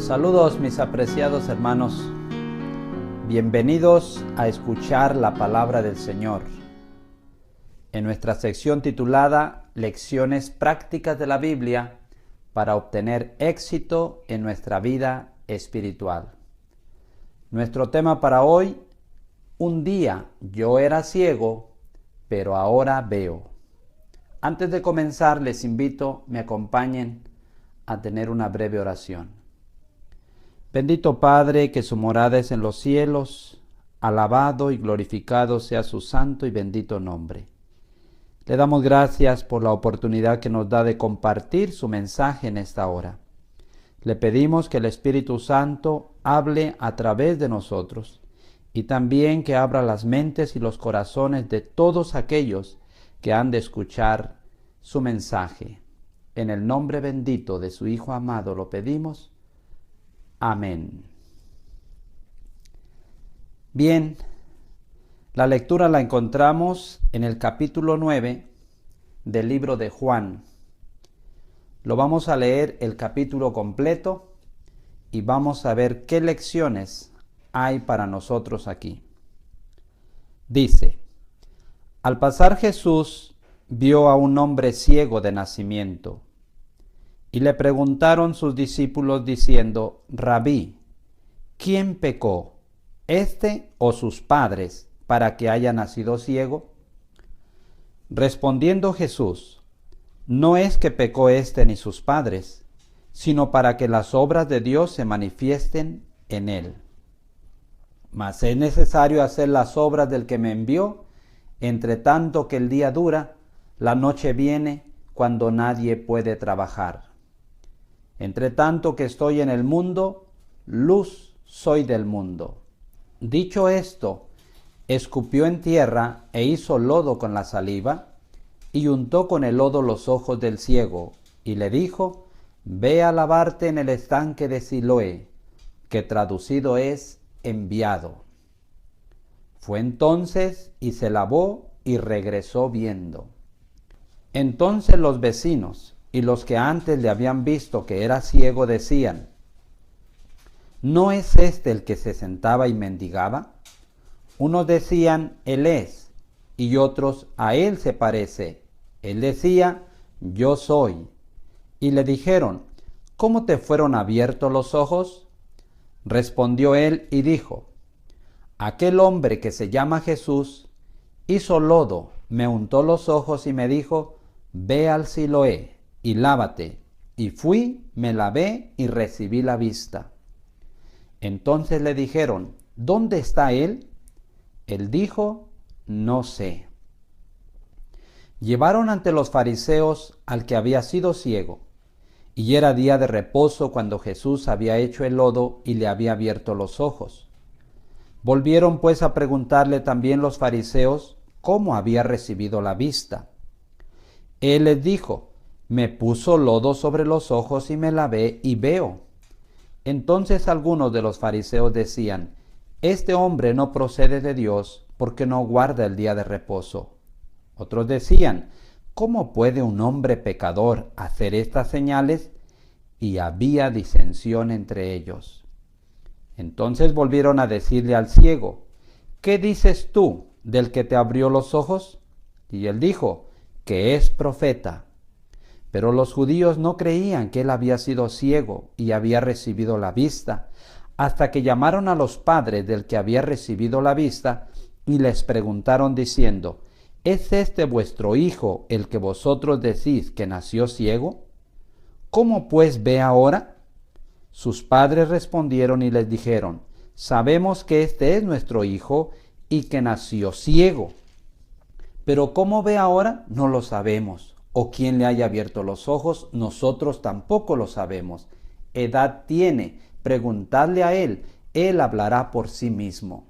Saludos mis apreciados hermanos, bienvenidos a escuchar la palabra del Señor. En nuestra sección titulada Lecciones prácticas de la Biblia para obtener éxito en nuestra vida espiritual. Nuestro tema para hoy: un día yo era ciego, pero ahora veo. Antes de comenzar, les invito, me acompañen a tener una breve oración. Bendito Padre, que su morada es en los cielos, alabado y glorificado sea su santo y bendito nombre. Le damos gracias por la oportunidad que nos da de compartir su mensaje en esta hora. Le pedimos que el Espíritu Santo hable a través de nosotros y también que abra las mentes y los corazones de todos aquellos que han de escuchar su mensaje. En el nombre bendito de su Hijo amado lo pedimos. Amén. Bien, la lectura la encontramos en el capítulo 9 del libro de Juan. Lo vamos a leer el capítulo completo y vamos a ver qué lecciones hay para nosotros aquí. Dice: al pasar Jesús vio a un hombre ciego de nacimiento. Y le preguntaron sus discípulos diciendo: Rabí, ¿quién pecó, éste o sus padres, para que haya nacido ciego? Respondiendo Jesús: no es que pecó éste ni sus padres, sino para que las obras de Dios se manifiesten en él. Mas es necesario hacer las obras del que me envió, entre tanto que el día dura, la noche viene cuando nadie puede trabajar. Entre tanto que estoy en el mundo, luz soy del mundo. Dicho esto, escupió en tierra e hizo lodo con la saliva, y untó con el lodo los ojos del ciego, y le dijo: ve a lavarte en el estanque de Siloé, que traducido es enviado. Fue entonces y se lavó y regresó viendo. Entonces los vecinos y los que antes le habían visto que era ciego decían: ¿no es este el que se sentaba y mendigaba? Unos decían: él es, y otros: a él se parece. Él decía: yo soy. Y le dijeron: ¿cómo te fueron abiertos los ojos? Respondió él y dijo: aquel hombre que se llama Jesús hizo lodo, me untó los ojos y me dijo: ve al Siloé y lávate. Y fui, me lavé y recibí la vista. Entonces le dijeron: ¿dónde está él? Él dijo: no sé. Llevaron ante los fariseos al que había sido ciego, y era día de reposo cuando Jesús había hecho el lodo y le había abierto los ojos. Volvieron pues a preguntarle también los fariseos cómo había recibido la vista. Él les dijo: me puso lodo sobre los ojos y me lavé y veo. Entonces algunos de los fariseos decían: este hombre no procede de Dios, porque no guarda el día de reposo. Otros decían: ¿cómo puede un hombre pecador hacer estas señales? Y había disensión entre ellos. Entonces volvieron a decirle al ciego: ¿qué dices tú del que te abrió los ojos? Y él dijo: que es profeta. Pero los judíos no creían que él había sido ciego y había recibido la vista, hasta que llamaron a los padres del que había recibido la vista y les preguntaron diciendo: ¿es este vuestro hijo el que vosotros decís que nació ciego? ¿Cómo pues ve ahora? Sus padres respondieron y les dijeron: sabemos que este es nuestro hijo y que nació ciego. Pero cómo ve ahora no lo sabemos. O quién le haya abierto los ojos, nosotros tampoco lo sabemos. Edad tiene, preguntadle a él hablará por sí mismo.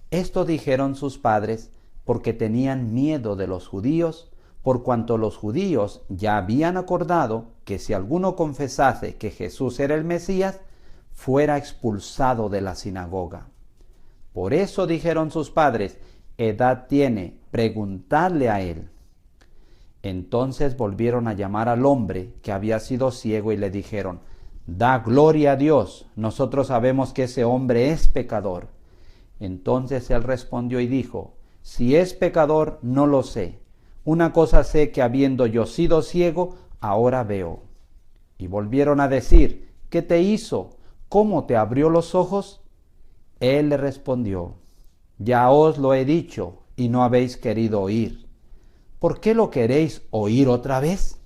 Esto dijeron sus padres porque tenían miedo de los judíos, por cuanto los judíos ya habían acordado que si alguno confesase que Jesús era el Mesías, fuera expulsado de la sinagoga. Por eso dijeron sus padres: edad tiene, preguntadle a él. Entonces volvieron a llamar al hombre que había sido ciego y le dijeron: Da gloria a Dios, nosotros sabemos que ese hombre es pecador. Entonces él respondió y dijo, si es pecador, no lo sé. Una cosa sé, que habiendo yo sido ciego, ahora veo. Y volvieron a decir, ¿qué te hizo? ¿Cómo te abrió los ojos? Él le respondió, ya os lo he dicho y no habéis querido oír. ¿Por qué lo queréis oír otra vez?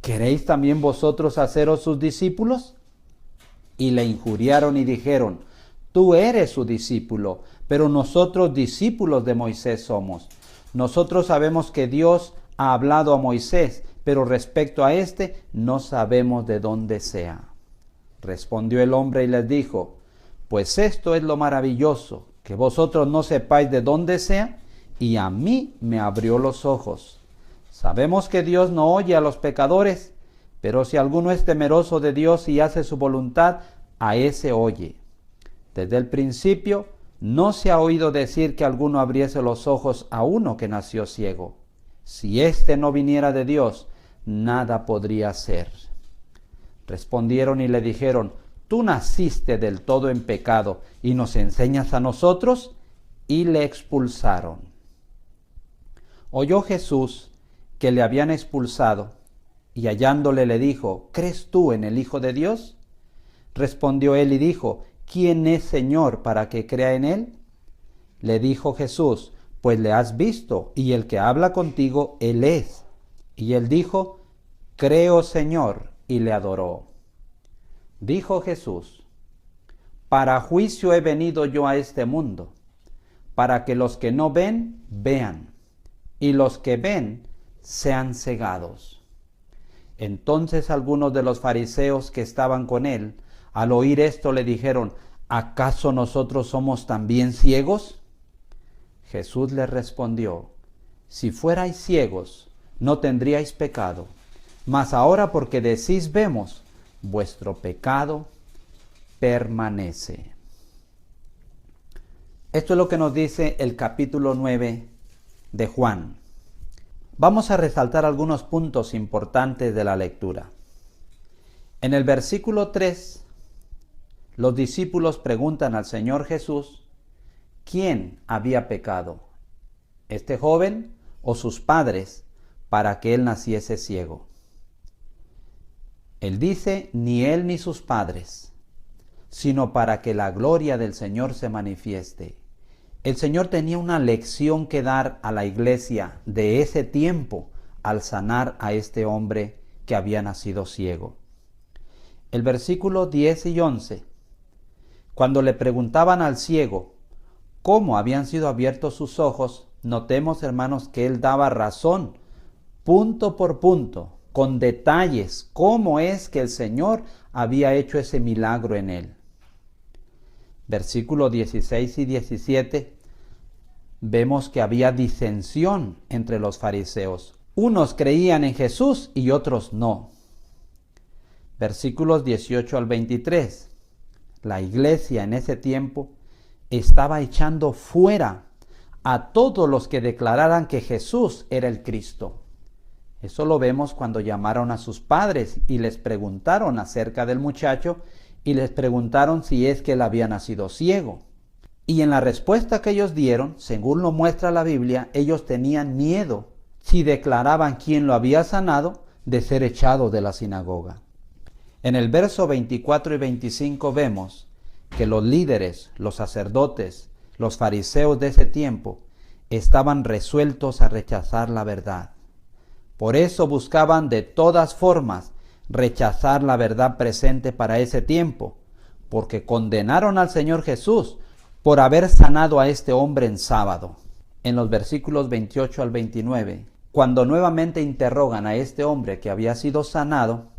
¿Queréis también vosotros haceros sus discípulos? Y le injuriaron y dijeron, tú eres su discípulo, pero nosotros discípulos de Moisés somos. Nosotros sabemos que Dios ha hablado a Moisés, pero respecto a éste no sabemos de dónde sea. Respondió el hombre y les dijo, pues esto es lo maravilloso, que vosotros no sepáis de dónde sea, y a mí me abrió los ojos. Sabemos que Dios no oye a los pecadores, pero si alguno es temeroso de Dios y hace su voluntad, a ese oye. Desde el principio no se ha oído decir que alguno abriese los ojos a uno que nació ciego. Si éste no viniera de Dios, nada podría hacer. Respondieron y le dijeron, tú naciste del todo en pecado y nos enseñas a nosotros, y le expulsaron. Oyó Jesús que le habían expulsado, y hallándole le dijo, ¿crees tú en el Hijo de Dios? Respondió él y dijo, ¿quién es Señor para que crea en él? Le dijo Jesús, pues le has visto, y el que habla contigo, él es. Y él dijo, creo, Señor, y le adoró. Dijo Jesús, para juicio he venido yo a este mundo, para que los que no ven, vean, y los que ven, sean cegados. Entonces algunos de los fariseos que estaban con él, al oír esto, le dijeron, ¿acaso nosotros somos también ciegos? Jesús les respondió, si fuerais ciegos, no tendríais pecado, mas ahora porque decís vemos, vuestro pecado permanece. Esto es lo que nos dice el capítulo 9 de Juan. Vamos a resaltar algunos puntos importantes de la lectura. En el versículo 3, los discípulos preguntan al Señor Jesús, ¿quién había pecado? ¿Este joven o sus padres para que él naciese ciego? Él dice, ni él ni sus padres, sino para que la gloria del Señor se manifieste. El Señor tenía una lección que dar a la iglesia de ese tiempo al sanar a este hombre que había nacido ciego. El versículo 10 y 11, cuando le preguntaban al ciego cómo habían sido abiertos sus ojos, notemos, hermanos, que él daba razón, punto por punto, con detalles, cómo es que el Señor había hecho ese milagro en él. Versículos 16 y 17, vemos que había disensión entre los fariseos. Unos creían en Jesús y otros no. Versículos 18 al 23, la iglesia en ese tiempo estaba echando fuera a todos los que declararan que Jesús era el Cristo. Eso lo vemos cuando llamaron a sus padres y les preguntaron acerca del muchacho y les preguntaron si es que él había nacido ciego. Y en la respuesta que ellos dieron, según lo muestra la Biblia, ellos tenían miedo, si declaraban quién lo había sanado, de ser echado de la sinagoga. En el verso 24 y 25 vemos que los líderes, los sacerdotes, los fariseos de ese tiempo estaban resueltos a rechazar la verdad. Por eso buscaban de todas formas rechazar la verdad presente para ese tiempo, porque condenaron al Señor Jesús por haber sanado a este hombre en sábado. En los versículos 28 al 29, cuando nuevamente interrogan a este hombre que había sido sanado,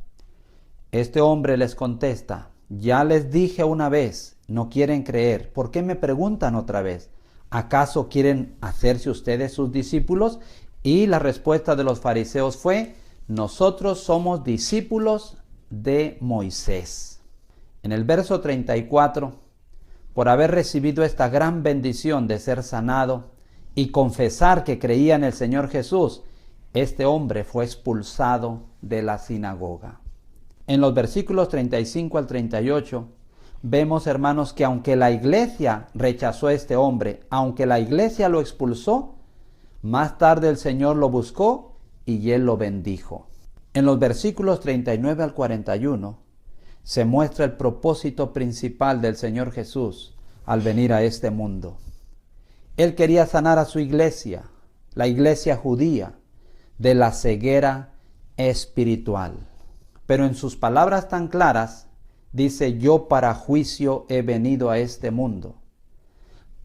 este hombre les contesta, ya les dije una vez, no quieren creer, ¿por qué me preguntan otra vez? ¿Acaso quieren hacerse ustedes sus discípulos? Y la respuesta de los fariseos fue, nosotros somos discípulos de Moisés. En el verso 34, por haber recibido esta gran bendición de ser sanado y confesar que creía en el Señor Jesús, este hombre fue expulsado de la sinagoga. En los versículos 35 al 38, vemos, hermanos, que aunque la iglesia rechazó a este hombre, aunque la iglesia lo expulsó, más tarde el Señor lo buscó y él lo bendijo. En los versículos 39 al 41 se muestra el propósito principal del Señor Jesús al venir a este mundo. Él quería sanar a su iglesia, la iglesia judía, de la ceguera espiritual. Pero en sus palabras tan claras, dice: yo para juicio he venido a este mundo,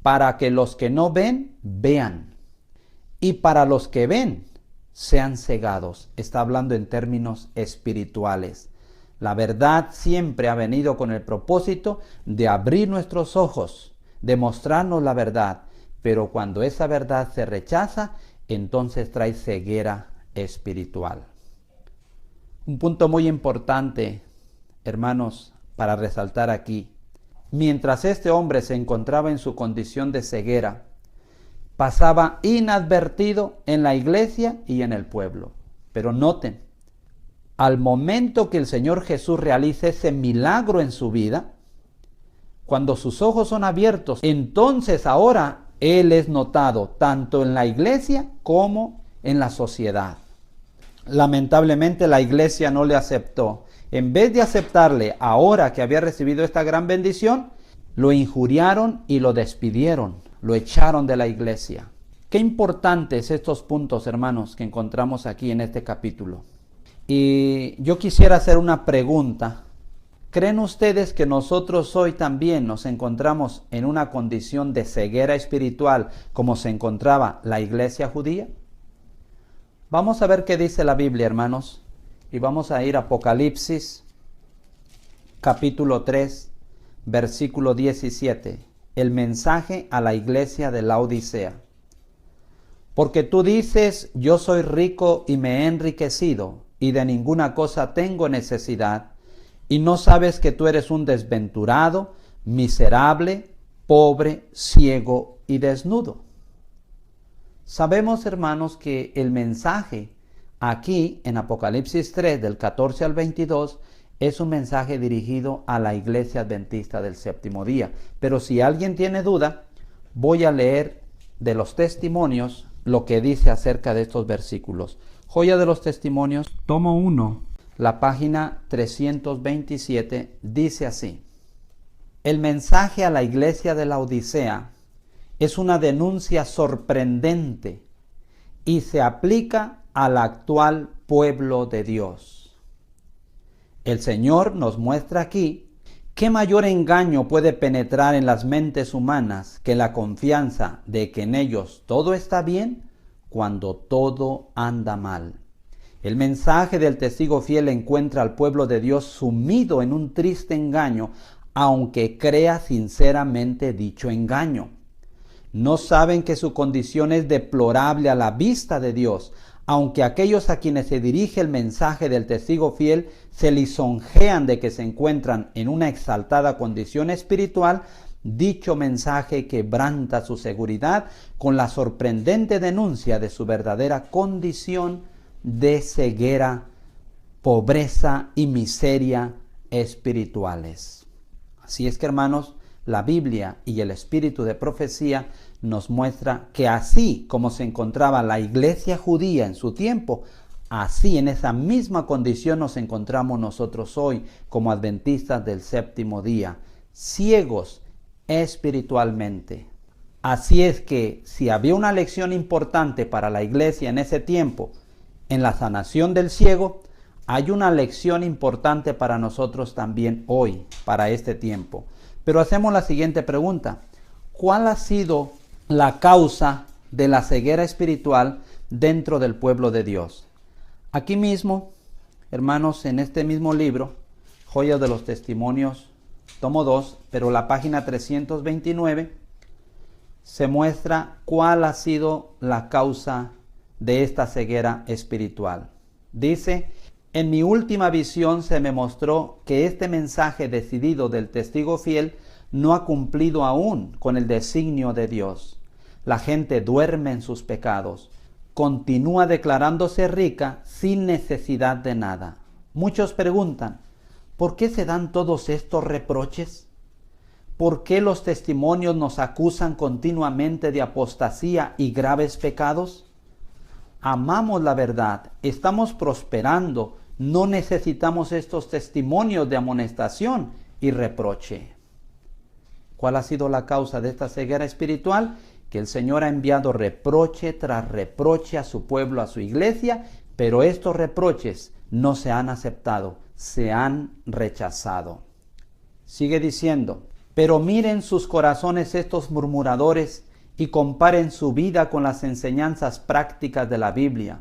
para que los que no ven, vean, y para los que ven, sean cegados. Está hablando en términos espirituales. La verdad siempre ha venido con el propósito de abrir nuestros ojos, de mostrarnos la verdad, pero cuando esa verdad se rechaza, entonces trae ceguera espiritual. Un punto muy importante, hermanos, para resaltar aquí: mientras este hombre se encontraba en su condición de ceguera, pasaba inadvertido en la iglesia y en el pueblo. Pero noten, al momento que el Señor Jesús realiza ese milagro en su vida, cuando sus ojos son abiertos, entonces ahora Él es notado tanto en la iglesia como en la sociedad. Lamentablemente la iglesia no le aceptó. En vez de aceptarle ahora que había recibido esta gran bendición, lo injuriaron y lo despidieron, lo echaron de la iglesia. Qué importantes estos puntos, hermanos, que encontramos aquí en este capítulo. Y yo quisiera hacer una pregunta. ¿Creen ustedes que nosotros hoy también nos encontramos en una condición de ceguera espiritual como se encontraba la iglesia judía? Vamos a ver qué dice la Biblia, hermanos, y vamos a ir a Apocalipsis, capítulo 3, versículo 17, el mensaje a la iglesia de Laodicea. Porque tú dices: yo soy rico y me he enriquecido, y de ninguna cosa tengo necesidad, y no sabes que tú eres un desventurado, miserable, pobre, ciego y desnudo. Sabemos, hermanos, que el mensaje aquí en Apocalipsis 3, del 14 al 22, es un mensaje dirigido a la iglesia adventista del séptimo día. Pero si alguien tiene duda, voy a leer de los testimonios lo que dice acerca de estos versículos. Joya de los Testimonios, tomo 1, la página 327, dice así: el mensaje a la iglesia de la Odisea es una denuncia sorprendente y se aplica al actual pueblo de Dios. El Señor nos muestra aquí qué mayor engaño puede penetrar en las mentes humanas que la confianza de que en ellos todo está bien cuando todo anda mal. El mensaje del testigo fiel encuentra al pueblo de Dios sumido en un triste engaño, aunque crea sinceramente dicho engaño. No saben que su condición es deplorable a la vista de Dios, aunque aquellos a quienes se dirige el mensaje del testigo fiel se lisonjean de que se encuentran en una exaltada condición espiritual. Dicho mensaje quebranta su seguridad con la sorprendente denuncia de su verdadera condición de ceguera, pobreza y miseria espirituales. Así es que, hermanos, la Biblia y el espíritu de profecía nos muestra que así como se encontraba la iglesia judía en su tiempo, así en esa misma condición nos encontramos nosotros hoy como adventistas del séptimo día, ciegos espiritualmente. Así es que si había una lección importante para la iglesia en ese tiempo, en la sanación del ciego, hay una lección importante para nosotros también hoy, para este tiempo. Pero hacemos la siguiente pregunta: ¿cuál ha sido la causa de la ceguera espiritual dentro del pueblo de Dios? Aquí mismo, hermanos, en este mismo libro, Joyas de los Testimonios, tomo 2, pero la página 329, se muestra cuál ha sido la causa de esta ceguera espiritual. Dice: en mi última visión se me mostró que este mensaje decidido del testigo fiel no ha cumplido aún con el designio de Dios. La gente duerme en sus pecados, continúa declarándose rica sin necesidad de nada. Muchos preguntan: ¿Por qué se dan todos estos reproches? ¿Por qué los testimonios nos acusan continuamente de apostasía y graves pecados? Amamos la verdad, estamos prosperando, no necesitamos estos testimonios de amonestación y reproche. ¿Cuál ha sido la causa de esta ceguera espiritual? Que el Señor ha enviado reproche tras reproche a su pueblo, a su iglesia, pero estos reproches no se han aceptado, se han rechazado. Sigue diciendo, pero miren sus corazones estos murmuradores y comparen su vida con las enseñanzas prácticas de la Biblia.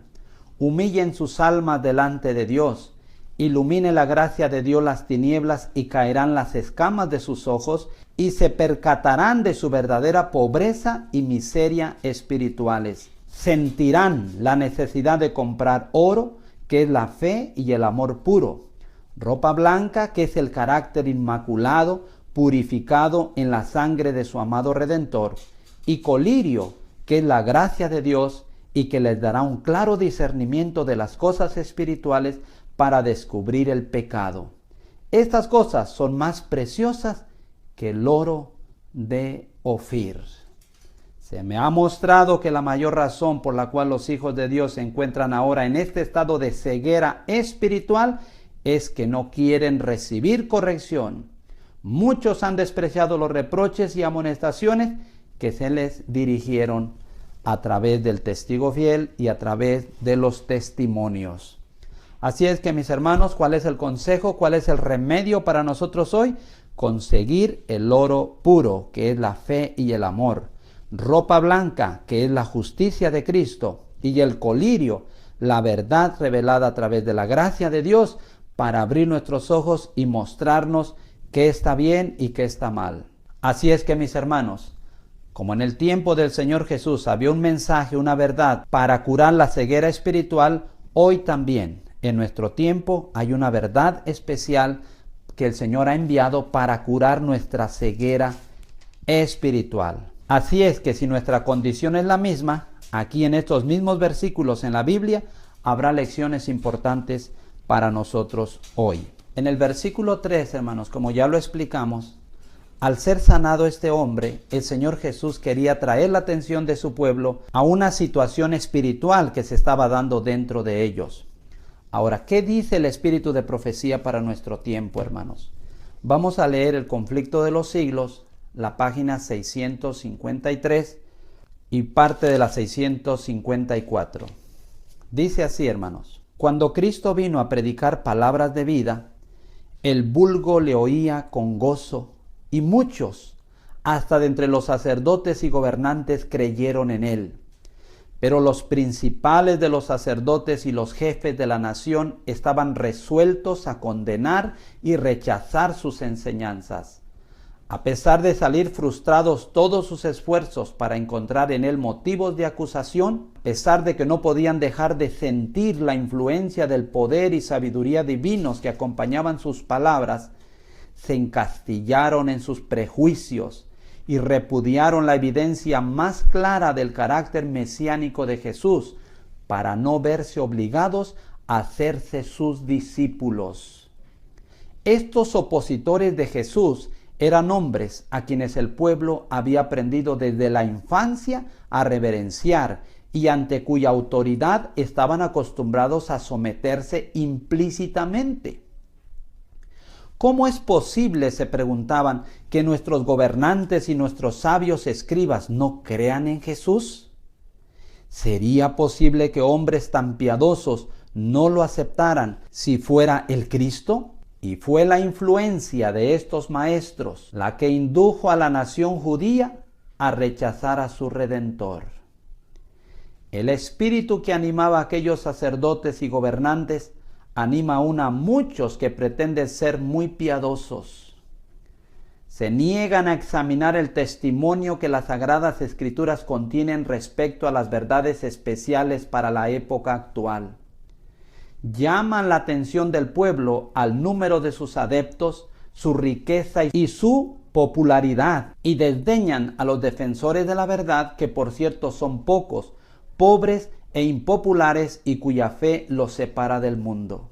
Humillen sus almas delante de Dios. Ilumine la gracia de Dios las tinieblas y caerán las escamas de sus ojos y se percatarán de su verdadera pobreza y miseria espirituales. Sentirán la necesidad de comprar oro, que es la fe y el amor puro, ropa blanca, que es el carácter inmaculado, purificado en la sangre de su amado Redentor, y colirio, que es la gracia de Dios y que les dará un claro discernimiento de las cosas espirituales para descubrir el pecado. Estas cosas son más preciosas que el oro de Ofir. Se me ha mostrado que la mayor razón por la cual los hijos de Dios se encuentran ahora en este estado de ceguera espiritual es que no quieren recibir corrección. Muchos han despreciado los reproches y amonestaciones que se les dirigieron a través del testigo fiel y a través de los testimonios. Así es que, mis hermanos, ¿cuál es el consejo? ¿Cuál es el remedio para nosotros hoy? Conseguir el oro puro, que es la fe y el amor. Ropa blanca, que es la justicia de Cristo, y el colirio, la verdad revelada a través de la gracia de Dios, para abrir nuestros ojos y mostrarnos qué está bien y qué está mal. Así es que, mis hermanos, como en el tiempo del Señor Jesús había un mensaje, una verdad para curar la ceguera espiritual, hoy también, en nuestro tiempo, hay una verdad especial que el Señor ha enviado para curar nuestra ceguera espiritual. Así es que si nuestra condición es la misma, aquí en estos mismos versículos en la Biblia, habrá lecciones importantes para nosotros hoy. En el versículo 3, hermanos, como ya lo explicamos, al ser sanado este hombre, el Señor Jesús quería traer la atención de su pueblo a una situación espiritual que se estaba dando dentro de ellos. Ahora, ¿qué dice el espíritu de profecía para nuestro tiempo, hermanos? Vamos a leer el conflicto de los siglos, la página 653 y parte de la 654. Dice así, hermanos: cuando Cristo vino a predicar palabras de vida, el vulgo le oía con gozo, y muchos, hasta de entre los sacerdotes y gobernantes, creyeron en él. Pero los principales de los sacerdotes y los jefes de la nación estaban resueltos a condenar y rechazar sus enseñanzas. A pesar de salir frustrados todos sus esfuerzos para encontrar en él motivos de acusación, a pesar de que no podían dejar de sentir la influencia del poder y sabiduría divinos que acompañaban sus palabras, se encastillaron en sus prejuicios y repudiaron la evidencia más clara del carácter mesiánico de Jesús para no verse obligados a hacerse sus discípulos. Estos opositores de Jesús eran hombres a quienes el pueblo había aprendido desde la infancia a reverenciar y ante cuya autoridad estaban acostumbrados a someterse implícitamente. ¿Cómo es posible, se preguntaban, que nuestros gobernantes y nuestros sabios escribas no crean en Jesús? ¿Sería posible que hombres tan piadosos no lo aceptaran si fuera el Cristo? Y fue la influencia de estos maestros la que indujo a la nación judía a rechazar a su Redentor. El espíritu que animaba a aquellos sacerdotes y gobernantes anima aún a muchos que pretenden ser muy piadosos. Se niegan a examinar el testimonio que las Sagradas Escrituras contienen respecto a las verdades especiales para la época actual. Llaman la atención del pueblo al número de sus adeptos, su riqueza y su popularidad, y desdeñan a los defensores de la verdad, que por cierto son pocos, pobres e impopulares, y cuya fe los separa del mundo.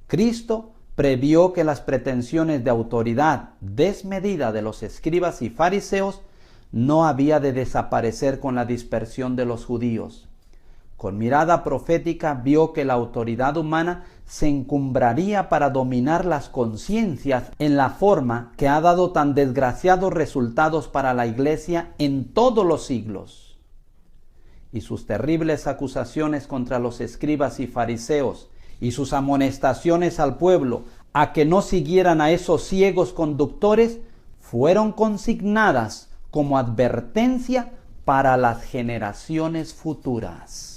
Cristo previó que las pretensiones de autoridad desmedida de los escribas y fariseos no había de desaparecer con la dispersión de los judíos. Con mirada profética vio que la autoridad humana se encumbraría para dominar las conciencias en la forma que ha dado tan desgraciados resultados para la Iglesia en todos los siglos. Y sus terribles acusaciones contra los escribas y fariseos y sus amonestaciones al pueblo a que no siguieran a esos ciegos conductores fueron consignadas como advertencia para las generaciones futuras.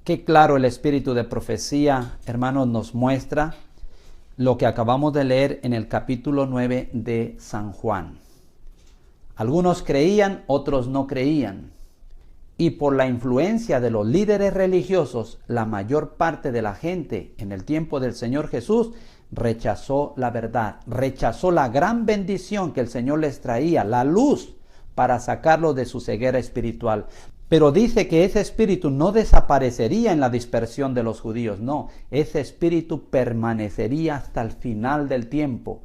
Qué claro el espíritu de profecía, hermanos, nos muestra lo que acabamos de leer en el capítulo 9 de San Juan. Algunos creían, otros no creían. Y por la influencia de los líderes religiosos, la mayor parte de la gente en el tiempo del Señor Jesús rechazó la verdad, rechazó la gran bendición que el Señor les traía, la luz, para sacarlos de su ceguera espiritual. Pero dice que ese espíritu no desaparecería en la dispersión de los judíos, no, ese espíritu permanecería hasta el final del tiempo.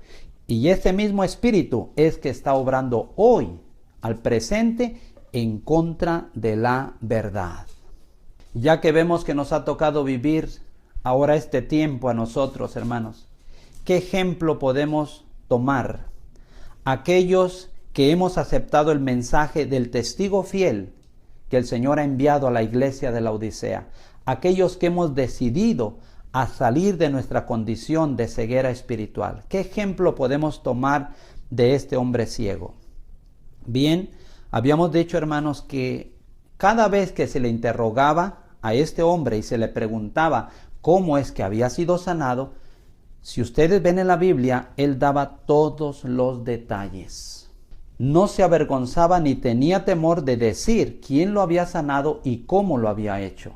Y ese mismo espíritu es que está obrando hoy, al presente, en contra de la verdad. Ya que vemos que nos ha tocado vivir ahora este tiempo a nosotros, hermanos, ¿qué ejemplo podemos tomar? Aquellos que hemos aceptado el mensaje del testigo fiel que el Señor ha enviado a la iglesia de la Odisea, aquellos que hemos decidido a salir de nuestra condición de ceguera espiritual. ¿Qué ejemplo podemos tomar de este hombre ciego? Bien, habíamos dicho, hermanos, que cada vez que se le interrogaba a este hombre y se le preguntaba cómo es que había sido sanado, si ustedes ven en la Biblia, él daba todos los detalles. No se avergonzaba ni tenía temor de decir quién lo había sanado y cómo lo había hecho.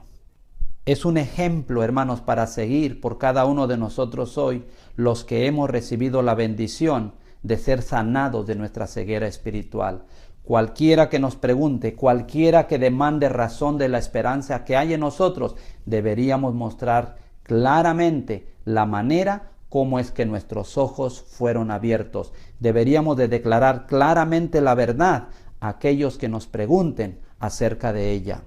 Es un ejemplo, hermanos, para seguir por cada uno de nosotros hoy, los que hemos recibido la bendición de ser sanados de nuestra ceguera espiritual. Cualquiera que nos pregunte, cualquiera que demande razón de la esperanza que hay en nosotros, deberíamos mostrar claramente la manera cómo es que nuestros ojos fueron abiertos. Deberíamos de declarar claramente la verdad a aquellos que nos pregunten acerca de ella.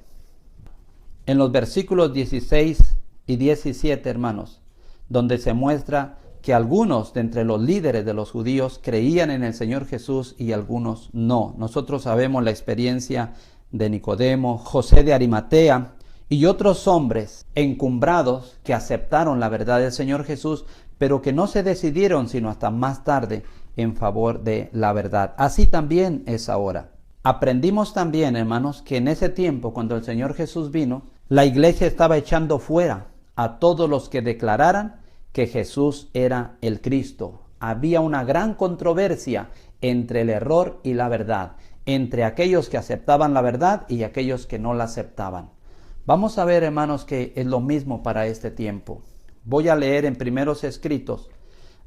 En los versículos 16 y 17, hermanos, donde se muestra que algunos de entre los líderes de los judíos creían en el Señor Jesús y algunos no. Nosotros sabemos la experiencia de Nicodemo, José de Arimatea y otros hombres encumbrados que aceptaron la verdad del Señor Jesús, pero que no se decidieron sino hasta más tarde en favor de la verdad. Así también es ahora. Aprendimos también, hermanos, que en ese tiempo, cuando el Señor Jesús vino, la iglesia estaba echando fuera a todos los que declararan que Jesús era el Cristo. Había una gran controversia entre el error y la verdad, entre aquellos que aceptaban la verdad y aquellos que no la aceptaban. Vamos a ver, hermanos, que es lo mismo para este tiempo. Voy a leer en Primeros Escritos,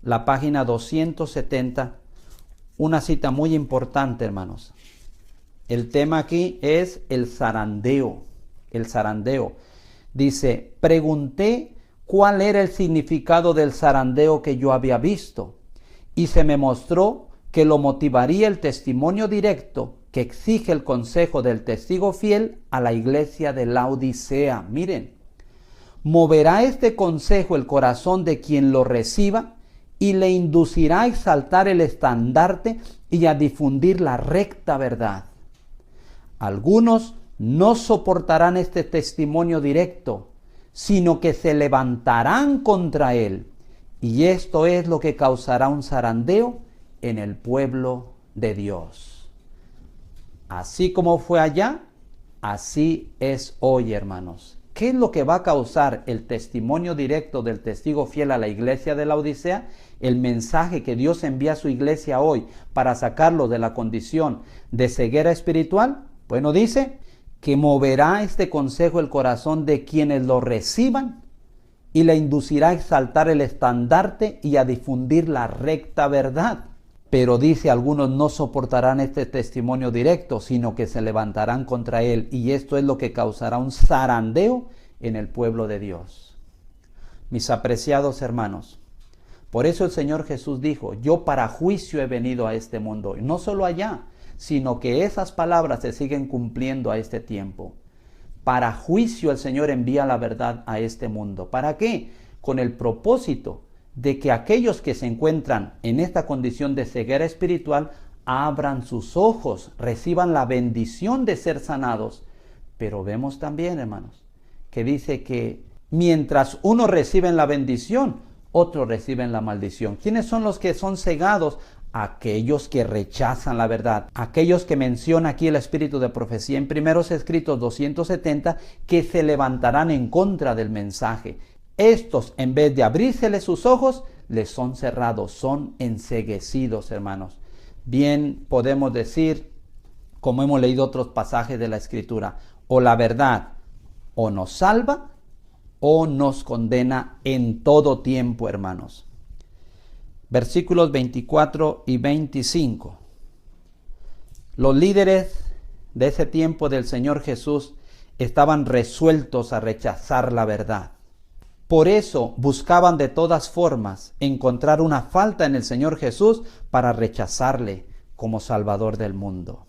la página 270, una cita muy importante, hermanos. El tema aquí es el zarandeo. El zarandeo. Dice, pregunté cuál era el significado del zarandeo que yo había visto, y se me mostró que lo motivaría el testimonio directo que exige el consejo del testigo fiel a la iglesia de la Odisea. Miren, moverá este consejo el corazón de quien lo reciba y le inducirá a exaltar el estandarte y a difundir la recta verdad. Algunos no soportarán este testimonio directo, sino que se levantarán contra él, y esto es lo que causará un zarandeo en el pueblo de Dios. Así como fue allá, así es hoy, hermanos. ¿Qué es lo que va a causar el testimonio directo del testigo fiel a la iglesia de la Odisea? El mensaje que Dios envía a su iglesia hoy para sacarlo de la condición de ceguera espiritual. Bueno, dice que moverá este consejo el corazón de quienes lo reciban y le inducirá a exaltar el estandarte y a difundir la recta verdad. Pero dice, algunos no soportarán este testimonio directo, sino que se levantarán contra él, y esto es lo que causará un zarandeo en el pueblo de Dios. Mis apreciados hermanos, Por eso el Señor Jesús dijo, yo para juicio he venido a este mundo. Y no solo allá, sino que esas palabras se siguen cumpliendo a este tiempo. Para juicio el Señor envía la verdad a este mundo. ¿Para qué? Con el propósito de que aquellos que se encuentran en esta condición de ceguera espiritual abran sus ojos, reciban la bendición de ser sanados. Pero vemos también, hermanos, que dice que mientras unos reciben la bendición, otros reciben la maldición. ¿Quiénes son los que son cegados? Aquellos que rechazan la verdad. Aquellos que menciona aquí el espíritu de profecía en Primeros Escritos 270, que se levantarán en contra del mensaje. Estos, en vez de abrírseles sus ojos, les son cerrados, son enceguecidos, hermanos. Bien podemos decir, como hemos leído otros pasajes de la Escritura, o la verdad o nos salva o nos condena en todo tiempo, hermanos. Versículos 24 y 25. Los líderes de ese tiempo del Señor Jesús estaban resueltos a rechazar la verdad. Por eso buscaban de todas formas encontrar una falta en el Señor Jesús para rechazarle como Salvador del mundo.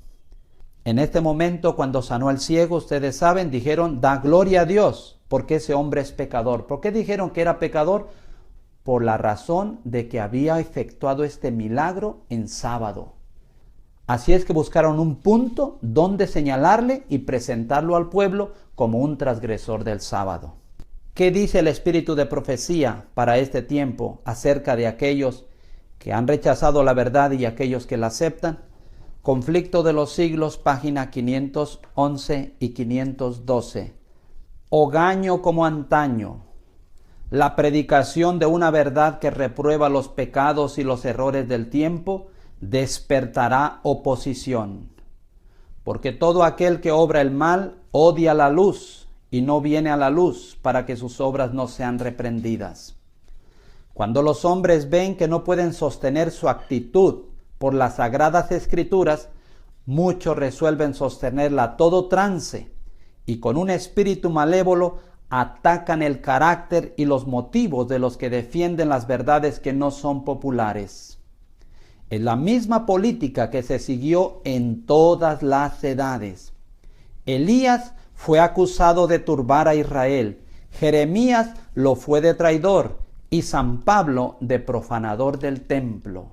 En este momento, cuando sanó al ciego, ustedes saben, dijeron, da gloria a Dios, porque ese hombre es pecador. ¿Por qué dijeron que era pecador? Por la razón de que había efectuado este milagro en sábado. Así es que buscaron un punto donde señalarle y presentarlo al pueblo como un transgresor del sábado. ¿Qué dice el espíritu de profecía para este tiempo acerca de aquellos que han rechazado la verdad y aquellos que la aceptan? Conflicto de los siglos, página 511 y 512. Hogaño como antaño. La predicación de una verdad que reprueba los pecados y los errores del tiempo despertará oposición. Porque todo aquel que obra el mal odia la luz y no viene a la luz para que sus obras no sean reprendidas. Cuando los hombres ven que no pueden sostener su actitud por las sagradas escrituras, muchos resuelven sostenerla a todo trance y con un espíritu malévolo atacan el carácter y los motivos de los que defienden las verdades que no son populares. Es la misma política que se siguió en todas las edades. Elías fue acusado de turbar a Israel, Jeremías lo fue de traidor y San Pablo de profanador del templo.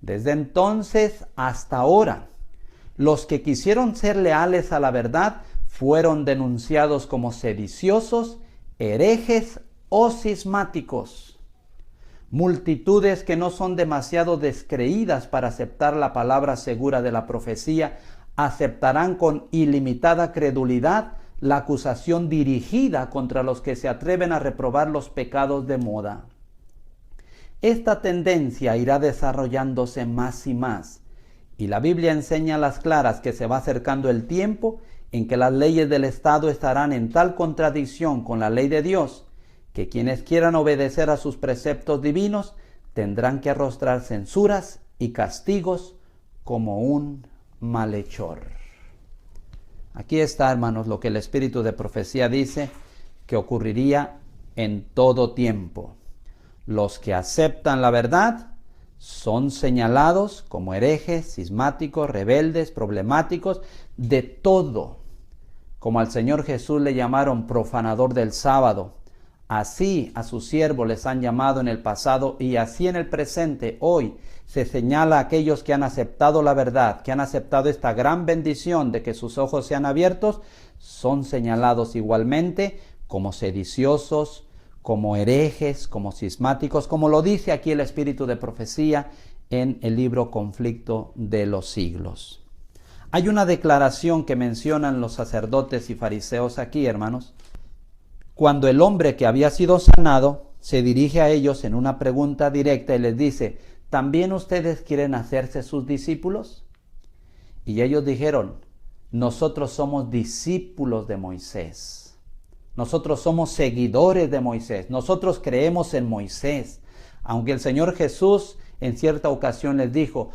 Desde entonces hasta ahora, los que quisieron ser leales a la verdad fueron denunciados como sediciosos, herejes o cismáticos. Multitudes que no son demasiado descreídas para aceptar la palabra segura de la profecía, aceptarán con ilimitada credulidad la acusación dirigida contra los que se atreven a reprobar los pecados de moda. Esta tendencia irá desarrollándose más y más, y la Biblia enseña a las claras que se va acercando el tiempo en que las leyes del Estado estarán en tal contradicción con la ley de Dios, que quienes quieran obedecer a sus preceptos divinos tendrán que arrostrar censuras y castigos como un malhechor. Aquí está, hermanos, lo que el espíritu de profecía dice que ocurriría en todo tiempo. Los que aceptan la verdad son señalados como herejes, cismáticos, rebeldes, problemáticos, de todo. Como al Señor Jesús le llamaron profanador del sábado, así a sus siervos les han llamado en el pasado y así en el presente, hoy, se señala a aquellos que han aceptado la verdad, que han aceptado esta gran bendición de que sus ojos sean abiertos, son señalados igualmente como sediciosos, como herejes, como cismáticos, como lo dice aquí el espíritu de profecía en el libro Conflicto de los Siglos. Hay una declaración que mencionan los sacerdotes y fariseos aquí, hermanos, cuando el hombre que había sido sanado se dirige a ellos en una pregunta directa y les dice, ¿también ustedes quieren hacerse sus discípulos? Y ellos dijeron, nosotros somos discípulos de Moisés. Nosotros somos seguidores de Moisés. Nosotros creemos en Moisés. Aunque el Señor Jesús en cierta ocasión les dijo,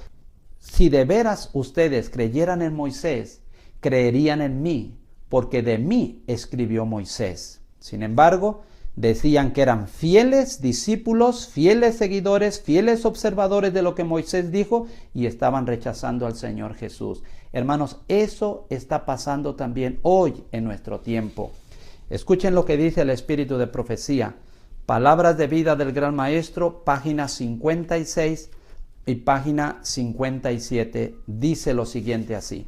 si de veras ustedes creyeran en Moisés, creerían en mí, porque de mí escribió Moisés. Sin embargo, Decían que eran fieles discípulos, fieles seguidores, fieles observadores de lo que Moisés dijo y estaban rechazando al Señor Jesús. Hermanos, eso está pasando también hoy en nuestro tiempo. Escuchen lo que dice el Espíritu de Profecía. Palabras de vida del Gran Maestro, página 56 y página 57. Dice lo siguiente así.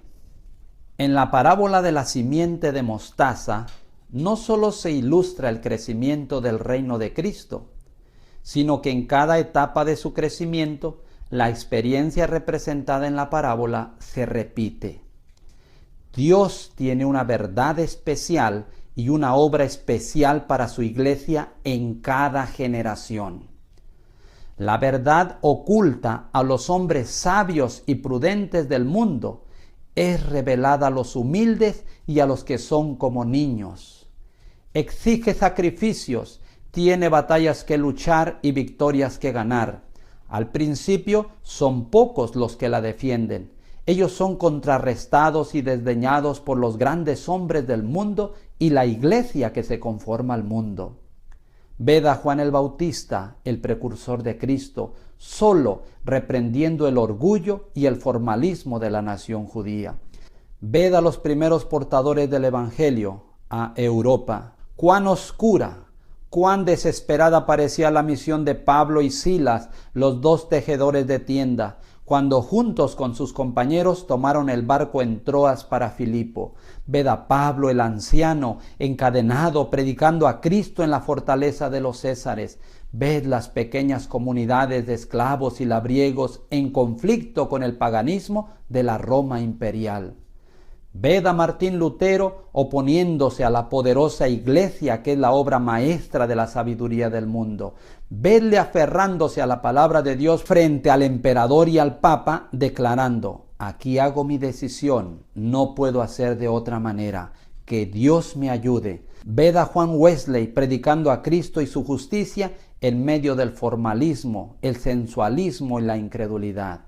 En la parábola de la simiente de mostaza, no solo se ilustra el crecimiento del reino de Cristo, sino que en cada etapa de su crecimiento, la experiencia representada en la parábola se repite. Dios tiene una verdad especial y una obra especial para su iglesia en cada generación. La verdad oculta a los hombres sabios y prudentes del mundo es revelada a los humildes y a los que son como niños. Exige sacrificios, tiene batallas que luchar y victorias que ganar. Al principio son pocos los que la defienden. Ellos son contrarrestados y desdeñados por los grandes hombres del mundo y la iglesia que se conforma al mundo. Ved a Juan el Bautista, el precursor de Cristo, solo reprendiendo el orgullo y el formalismo de la nación judía. Ved a los primeros portadores del Evangelio, a Europa. Cuán oscura, cuán desesperada parecía la misión de Pablo y Silas, los dos tejedores de tienda, cuando juntos con sus compañeros tomaron el barco en Troas para Filipo. Ved a Pablo el anciano, encadenado, predicando a Cristo en la fortaleza de los Césares. Ved las pequeñas comunidades de esclavos y labriegos en conflicto con el paganismo de la Roma imperial. Ved a Martín Lutero oponiéndose a la poderosa iglesia que es la obra maestra de la sabiduría del mundo. Vedle aferrándose a la palabra de Dios frente al emperador y al papa, declarando: aquí hago mi decisión, no puedo hacer de otra manera, que Dios me ayude. Ved a Juan Wesley predicando a Cristo y su justicia en medio del formalismo, el sensualismo y la incredulidad.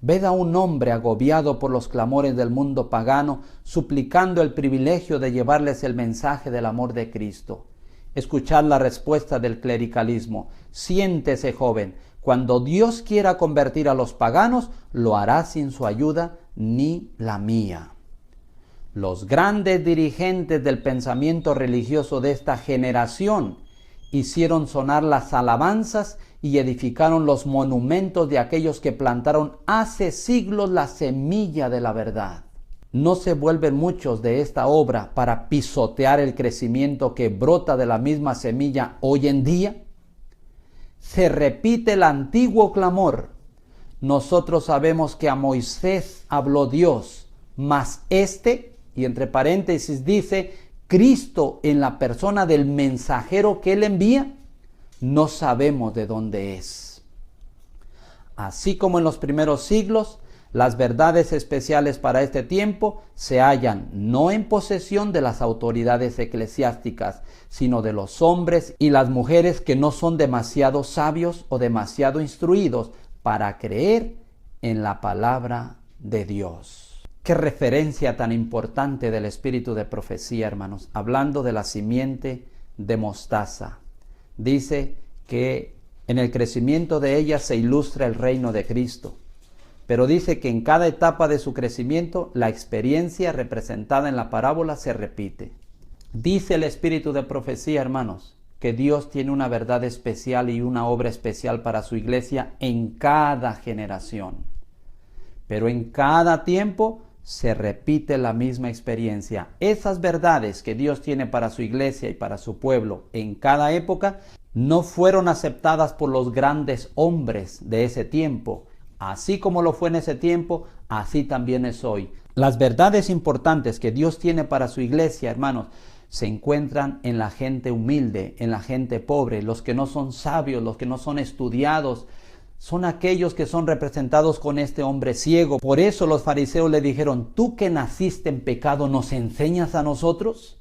Ved a un hombre agobiado por los clamores del mundo pagano, suplicando el privilegio de llevarles el mensaje del amor de Cristo. Escuchad la respuesta del clericalismo. Siéntese, joven, cuando Dios quiera convertir a los paganos, lo hará sin su ayuda ni la mía. Los grandes dirigentes del pensamiento religioso de esta generación hicieron sonar las alabanzas y edificaron los monumentos de aquellos que plantaron hace siglos la semilla de la verdad. ¿No se vuelven muchos de esta obra para pisotear el crecimiento que brota de la misma semilla hoy en día? Se repite el antiguo clamor. Nosotros sabemos que a Moisés habló Dios, mas este, y entre paréntesis dice, Cristo en la persona del mensajero que él envía, no sabemos de dónde es. Así como en los primeros siglos, las verdades especiales para este tiempo se hallan no en posesión de las autoridades eclesiásticas, sino de los hombres y las mujeres que no son demasiado sabios o demasiado instruidos para creer en la palabra de Dios. Qué referencia tan importante del espíritu de profecía, hermanos, hablando de la simiente de mostaza. Dice que en el crecimiento de ella se ilustra el reino de Cristo, pero dice que en cada etapa de su crecimiento la experiencia representada en la parábola se repite. Dice el espíritu de profecía, hermanos, que Dios tiene una verdad especial y una obra especial para su iglesia en cada generación, pero en cada tiempo se repite la misma experiencia. Esas verdades que Dios tiene para su iglesia y para su pueblo en cada época no fueron aceptadas por los grandes hombres de ese tiempo. Así como lo fue en ese tiempo, así también es hoy. Las verdades importantes que Dios tiene para su iglesia, hermanos, se encuentran en la gente humilde, en la gente pobre, los que no son sabios, los que no son estudiados. Son aquellos que son representados con este hombre ciego. Por eso los fariseos le dijeron: ¿tú que naciste en pecado nos enseñas a nosotros?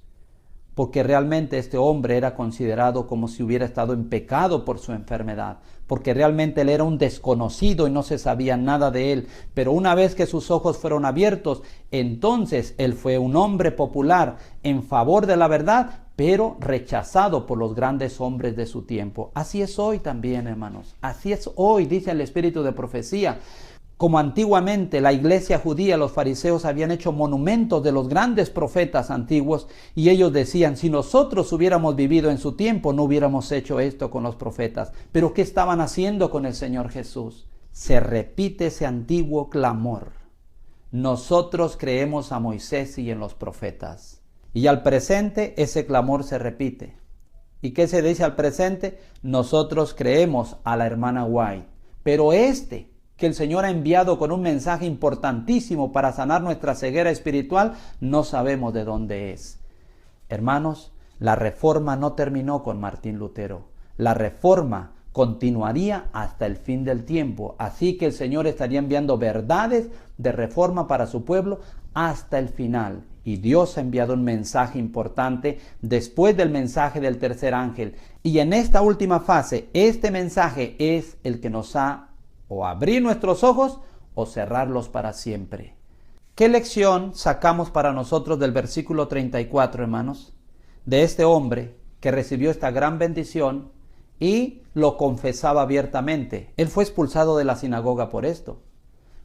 porque realmente este hombre era considerado como si hubiera estado en pecado por su enfermedad, porque realmente él era un desconocido y no se sabía nada de él. Pero una vez que sus ojos fueron abiertos, entonces él fue un hombre popular en favor de la verdad, pero rechazado por los grandes hombres de su tiempo. Así es hoy también, hermanos. Así es hoy, dice el Espíritu de Profecía. Como antiguamente la iglesia judía, los fariseos habían hecho monumentos de los grandes profetas antiguos y ellos decían, si nosotros hubiéramos vivido en su tiempo, no hubiéramos hecho esto con los profetas. Pero ¿qué estaban haciendo con el Señor Jesús? Se repite ese antiguo clamor. Nosotros creemos a Moisés y en los profetas. Y al presente ese clamor se repite. ¿Y qué se dice al presente? Nosotros creemos a la hermana White. Pero que el Señor ha enviado con un mensaje importantísimo para sanar nuestra ceguera espiritual, no sabemos de dónde es. Hermanos, la reforma no terminó con Martín Lutero. La reforma continuaría hasta el fin del tiempo. Así que el Señor estaría enviando verdades de reforma para su pueblo hasta el final. Y Dios ha enviado un mensaje importante después del mensaje del tercer ángel. Y en esta última fase, este mensaje es el que nos ha o abrir nuestros ojos o cerrarlos para siempre. ¿Qué lección sacamos para nosotros del versículo 34, hermanos? De este hombre que recibió esta gran bendición y lo confesaba abiertamente. Él fue expulsado de la sinagoga por esto.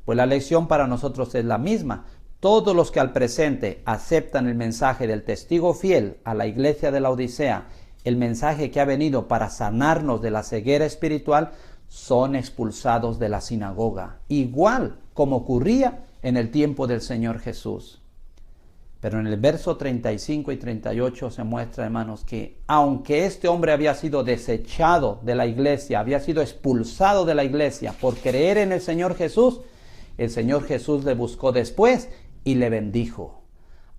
Pues la lección para nosotros es la misma. Todos los que al presente aceptan el mensaje del testigo fiel a la iglesia de la Odisea, el mensaje que ha venido para sanarnos de la ceguera espiritual, son expulsados de la sinagoga, igual como ocurría en el tiempo del Señor Jesús. Pero en el verso 35 y 38 se muestra, hermanos, que aunque este hombre había sido desechado de la iglesia, había sido expulsado de la iglesia por creer en el Señor Jesús, el Señor Jesús le buscó después y le bendijo.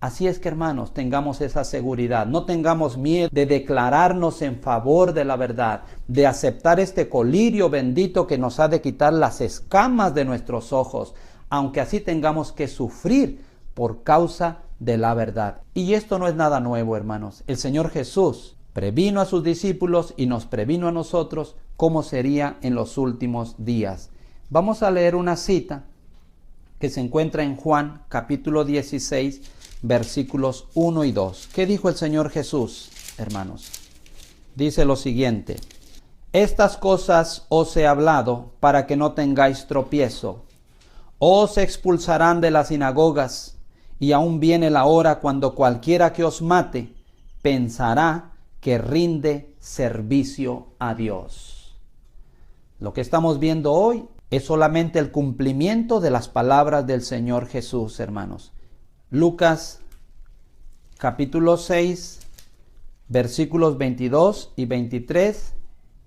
Así es que, hermanos, tengamos esa seguridad, no tengamos miedo de declararnos en favor de la verdad, de aceptar este colirio bendito que nos ha de quitar las escamas de nuestros ojos, aunque así tengamos que sufrir por causa de la verdad. Y esto no es nada nuevo, hermanos. El Señor Jesús previno a sus discípulos y nos previno a nosotros cómo sería en los últimos días. Vamos a leer una cita que se encuentra en Juan capítulo 16, versículos 1 y 2. ¿Qué dijo el Señor Jesús, hermanos? Dice lo siguiente: estas cosas os he hablado para que no tengáis tropiezo. Os expulsarán de las sinagogas, y aún viene la hora cuando cualquiera que os mate pensará que rinde servicio a Dios. Lo que estamos viendo hoy es solamente el cumplimiento de las palabras del Señor Jesús, hermanos. Lucas capítulo 6, versículos 22 y 23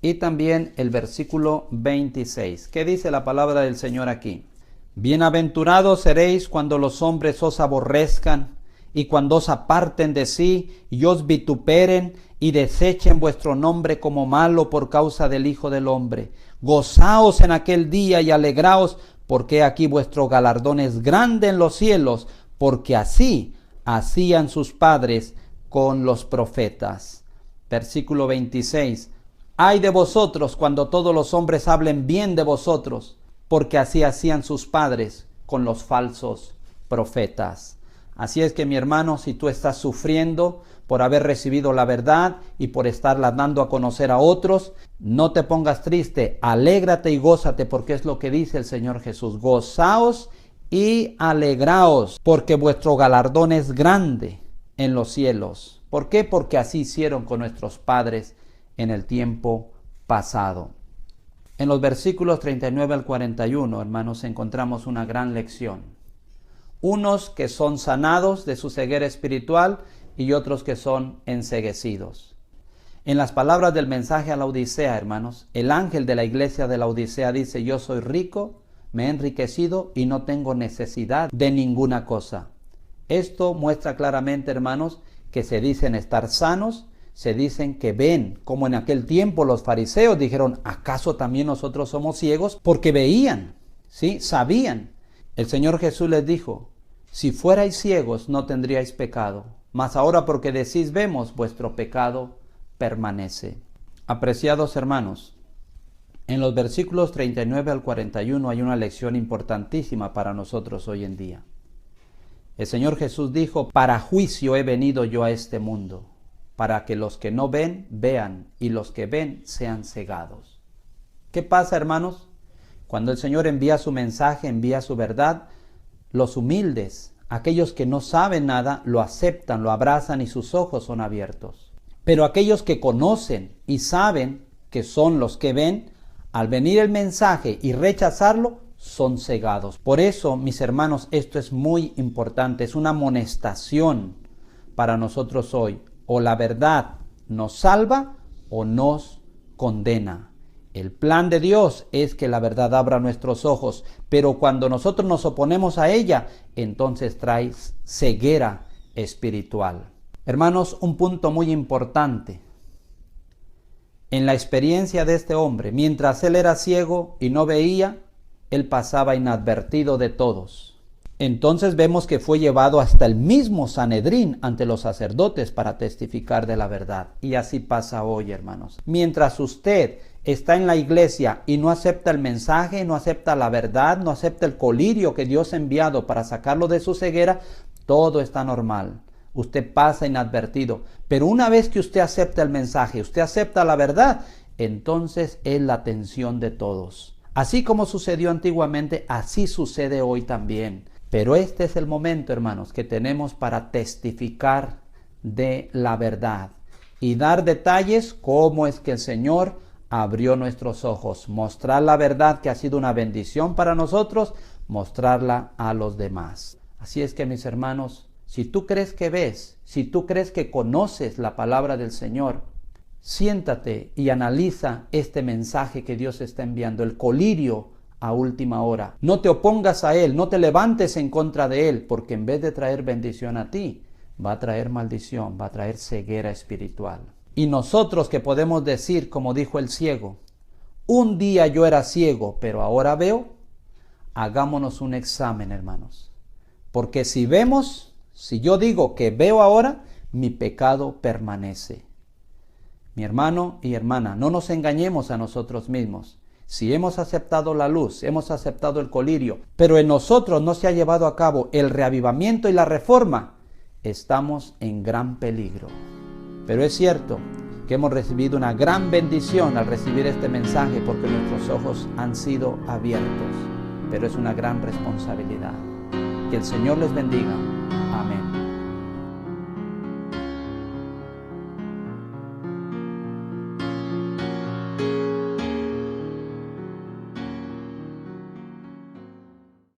y también el versículo 26. ¿Qué dice la palabra del Señor aquí? Bienaventurados seréis cuando los hombres os aborrezcan y cuando os aparten de sí y os vituperen y desechen vuestro nombre como malo por causa del Hijo del Hombre. Gozaos en aquel día y alegraos, porque aquí vuestro galardón es grande en los cielos, porque así hacían sus padres con los profetas. Versículo 26. Ay de vosotros cuando todos los hombres hablen bien de vosotros, porque así hacían sus padres con los falsos profetas. Así es que, mi hermano, si tú estás sufriendo por haber recibido la verdad y por estarla dando a conocer a otros, no te pongas triste, alégrate y gózate, porque es lo que dice el Señor Jesús. Gozaos y alegraos, porque vuestro galardón es grande en los cielos. ¿Por qué? Porque así hicieron con nuestros padres en el tiempo pasado. En los versículos 39 al 41, hermanos, encontramos una gran lección. Unos que son sanados de su ceguera espiritual y otros que son enceguecidos. En las palabras del mensaje a la Odisea, hermanos, el ángel de la iglesia de la Odisea dice: yo soy rico, me he enriquecido y no tengo necesidad de ninguna cosa. Esto muestra claramente, hermanos, que se dicen estar sanos, se dicen que ven, como en aquel tiempo los fariseos dijeron: ¿acaso también nosotros somos ciegos? Porque veían, ¿sí? Sabían. El Señor Jesús les dijo: si fuerais ciegos no tendríais pecado, mas ahora porque decís vemos, vuestro pecado permanece. Apreciados hermanos, en los versículos 39 al 41 hay una lección importantísima para nosotros hoy en día. El Señor Jesús dijo: para juicio he venido yo a este mundo, para que los que no ven, vean, y los que ven sean cegados. ¿Qué pasa, hermanos? Cuando el Señor envía su mensaje, envía su verdad, los humildes, aquellos que no saben nada, lo aceptan, lo abrazan y sus ojos son abiertos. Pero aquellos que conocen y saben que son los que ven, al venir el mensaje y rechazarlo, son cegados. Por eso, mis hermanos, esto es muy importante, es una amonestación para nosotros hoy. O la verdad nos salva o nos condena. El plan de Dios es que la verdad abra nuestros ojos, pero cuando nosotros nos oponemos a ella, entonces trae ceguera espiritual. Hermanos, un punto muy importante. En la experiencia de este hombre, mientras él era ciego y no veía, él pasaba inadvertido de todos. Entonces vemos que fue llevado hasta el mismo Sanedrín ante los sacerdotes para testificar de la verdad. Y así pasa hoy, hermanos. Mientras usted está en la iglesia y no acepta el mensaje, no acepta la verdad, no acepta el colirio que Dios ha enviado para sacarlo de su ceguera, todo está normal. Usted pasa inadvertido. Pero una vez que usted acepta el mensaje, usted acepta la verdad, entonces es la atención de todos. Así como sucedió antiguamente, así sucede hoy también. Pero este es el momento, hermanos, que tenemos para testificar de la verdad y dar detalles cómo es que el Señor abrió nuestros ojos, mostrar la verdad que ha sido una bendición para nosotros, mostrarla a los demás. Así es que, mis hermanos, si tú crees que ves, si tú crees que conoces la palabra del Señor, siéntate y analiza este mensaje que Dios está enviando, el colirio a última hora. No te opongas a Él, no te levantes en contra de Él, porque en vez de traer bendición a ti, va a traer maldición, va a traer ceguera espiritual. Y nosotros que podemos decir, como dijo el ciego, un día yo era ciego, pero ahora veo, hagámonos un examen, hermanos. Porque si vemos, si yo digo que veo ahora, mi pecado permanece. Mi hermano y hermana, no nos engañemos a nosotros mismos. Si hemos aceptado la luz, hemos aceptado el colirio, pero en nosotros no se ha llevado a cabo el reavivamiento y la reforma, estamos en gran peligro. Pero es cierto que hemos recibido una gran bendición al recibir este mensaje porque nuestros ojos han sido abiertos, pero es una gran responsabilidad. Que el Señor les bendiga.